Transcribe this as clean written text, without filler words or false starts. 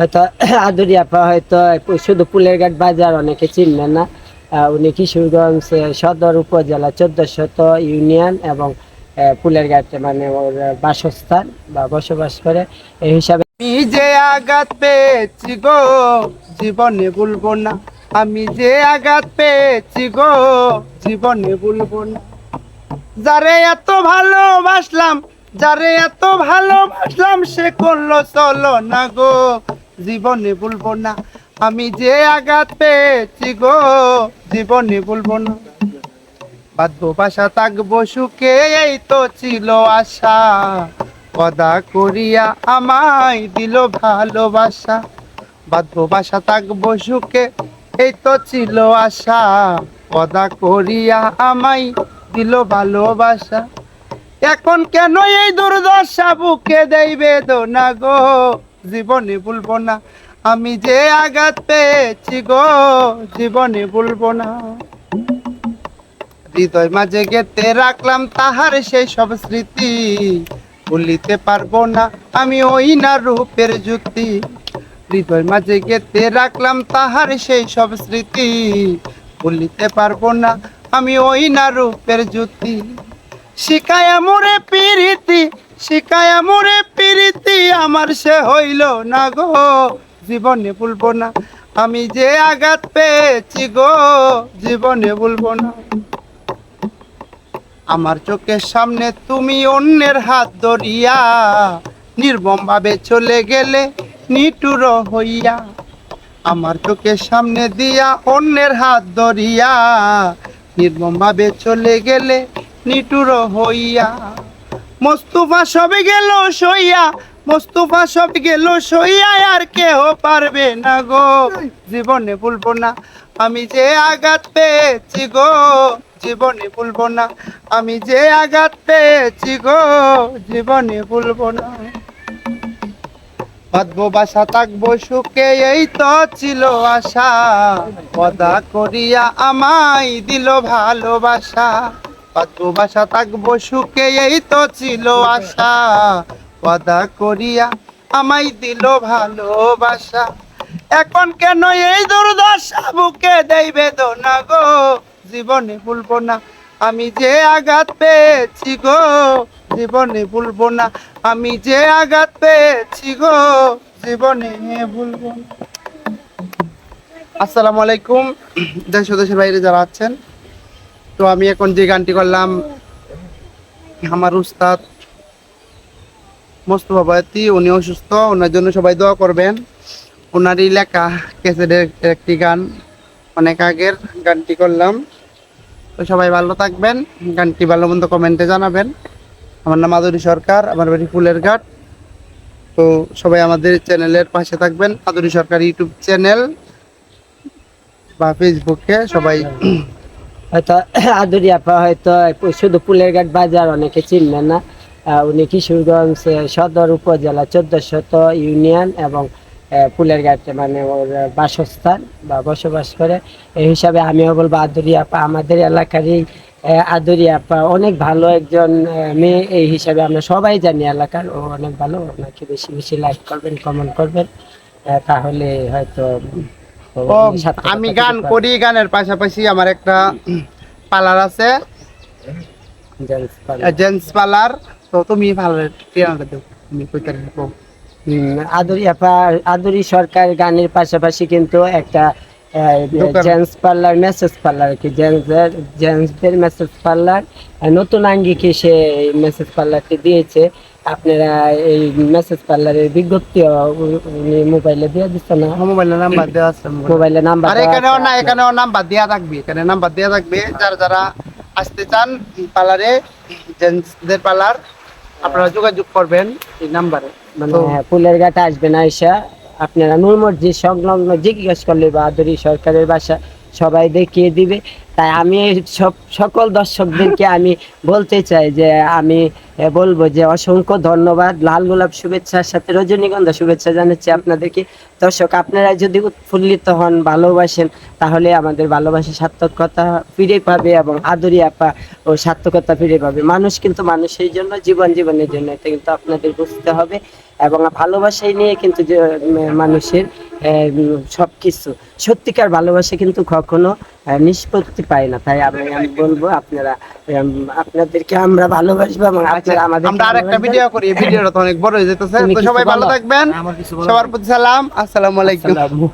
হয়তো আদুরি আপা হয়তো শুধু ফুলেরঘাট বাজার অনেকে চিনবেন না। উনি কিশোরগঞ্জ সদর উপজেলা 1400 ইউনিয়ন এবং ফুলেরঘাট মানে ওর বাসস্থান বা বসবাস করে। এই হিসাবে আমি যে আঘাত পেয়েছি গো জীবনে ভুলবো না। আমি যে আঘাত পেয়েছি গো জীবনে ভুলবো না। যারে এত ভালোবাসলাম, যারে এত ভালোবাসলাম সে করলো চলো না গো জীবনে ভুলবো না। আমি যে আঘাত পেয়েছি গো জীবনে ভুলবো না। বাঁধবো বাসা থাকবো সুখে এই তো ছিল আশা, কদা করিয়া আমায় দিল ভালোবাসা। বাঁধবো বাসা থাকবো সুখে এই তো ছিল আশা, কদা করিয়া আমায় দিল ভালোবাসা। এখন কেন এই দুর্দশা বুকে দেই বেদনা গো জীবনে ভুলবো না। আমি যে আঘাত পেয়েছি গো জীবনে ভুলবো না। হৃদয় মাঝে গেতে রাখলাম তাহার সেই সব স্মৃতি, ভুলিতে পারবো না আমি ওই না রূপের জ্যোতি। হৃদয় মাঝে গেতে রাখলাম তাহার সেই সব স্মৃতি, ভুলিতে পারবো না আমি ওই না রূপের জ্যোতি। শিখায়া মোরে পিরিতি, শিখায়া মোরে পিরিতি, আমার সে হইল না গো জীবনে ভুলবো না। আমি যে আঘাত পেয়েছি গো জীবনে ভুলবো না। আমার চোখের সামনে তুমি অন্যের হাত ধরিয়া নির্মম ভাবে চলে গেলে নিটুর হইয়া। আমার চোখের সামনে দিয়া অন্যের হাত ধরিয়া নির্মম ভাবে চলে গেলে নিটুর হইয়া। মোস্তফা সবে গেল সইয়া, মোস্তফা সব গেল সইয়া, আর কেহ পারবে না গো জীবনে ভুলবো না। আমি যে আঘাত পেয়েছি গো জীবনে ভুলবো না। আমি যে আঘাত পেয়েছি গো জীবনে ভুলবো না। বাঁধবো বাসা থাকবো সুখে এই তো ছিল আশা, কদা করিয়া আমায় দিল ভালোবাসা। বাঁধবো বাসা থাকবো সুখে এই তো ছিল আশা, কদা করিয়া আমায় দিল ভালোবাসা। এখন কেন এই দুর্দশা বুকে দেই বেদনা গো জীবনে ভুলবো না। আমি যে আঘাত পেয়েছি গো জীবনে ভুলবো না। আমি যে আঘাত পেয়েছি গো জীবনে ভুলবো না। আসসালামু আলাইকুম দেশ ও দেশের বাইরে যারা আছেন। তো আমি এখন যে গানটি করলাম আমার উস্তাদ মোস্তফা বয়াতি, উনি অসুস্থ, ওনার জন্য সবাই দোয়া করবেন। ওনারই লেখা ক্যাসেটের একটি গান, অনেক আগের গানটি করলাম। তো সবাই ভালো থাকবেন, গানটি ভালো মন্দ কমেন্টে জানাবেন। আমার নাম আদুরি সরকার, আমার বাড়ি ফুলেরঘাট। তো সবাই আমাদের চ্যানেলের পাশে থাকবেন, আদুরি সরকার ইউটিউব চ্যানেল বা ফেসবুকে সবাই। হয়তো আদুরি আপা হয়তো শুধু ফুলেরঘাট বাজার অনেকে চিনবেন না। উনি কিশোরগঞ্জ সদর উপজেলা 1400 ইউনিয়ন এবং ফুলেরঘাট মানে ওর বাসস্থান বা বসবাস করে। এই হিসাবে আমিও বলবো আদুরি আপা আমাদের এলাকারই আদুরি আপা অনেক ভালো একজন মেয়ে, এই হিসাবে আমরা সবাই জানি এলাকার। ও অনেক ভালো, ওনাকে বেশি বেশি লাইক করবেন, কমেন্ট করবেন, তাহলে হয়তো ও আমি গান করি, গানের পাশাপাশি আমার একটা পার্লার আছে, জেন্টস পার্লার। তো তুমি ভালো তুমি কইতে রাখো। আদুরি আপা, আদুরি সরকার গানের পাশাপাশি কিন্তু একটা জেন্টস পার্লার, মেসেজ পার্লার, কি জেন্টসদের মেসেজ পার্লার নতুন আঙ্গিকে সে মেসেজ পার্লারটি দিয়েছে। আপনারা এই মেসেজ পার্লারের বিজ্ঞপ্তি উনি মোবাইলে দিয়ে দিচ্ছে না? মোবাইলের নাম্বার দেওয়া আছে, মোবাইলে নাম্বার, আর এখানেও না, এখানেও নাম্বার দেওয়া থাকবে, এখানে নাম্বার দেওয়া থাকবে। যারা যারা আসতে চান পার্লারে, জেন্টসদের পার্লার, আপনারা যোগাযোগ করবেন এই নাম্বারে। মানে ফুলেরঘাট আসবেন, আইসা আপনারা নূর মসজিদ সংলগ্ন জিজ্ঞেস করলে বা আদুরি সরকারের বাসা সবাই দেখিয়ে দিবে। তাই আমি সকল দর্শকদেরকে আমি বলতে চাই যে আমি বলবো যে অসংখ্য ধন্যবাদ, লাল গোলাপ শুভেচ্ছার সাথে রজনীগন্ধা শুভেচ্ছা জানাচ্ছি আপনাদেরকে। দর্শক, আপনারা যদি উৎফুল্লিত হন, ভালোবাসেন, তাহলে আমাদের ভালোবাসা সার্থকতা ফিরে পাবে এবং আদুরি আপা ও সার্থকতা ফিরে পাবে। মানুষ কিন্তু মানুষের জন্য, জীবনের জন্য, এটা কিন্তু আপনাদের বুঝতে হবে। এবং ভালোবাসাই নিয়ে কিন্তু যে মানুষের সবকিছু সত্যিকার ভালোবাসা কিন্তু কখনো নিষ্পত্তি পায় না। তাই আমি বলবো আপনারা আপনাদেরকে আমরা ভালোবাসবো এবং আপনারা আমাদের আমরা আরেকটা ভিডিও করি, এই ভিডিওটা তো অনেক বড় হয়ে যেতেছে। তুমি তো কিছু সবাই ভালো বলো? থাকবেন, সবার প্রতি সালাম, আসসালামু আলাইকুম। আসসালামু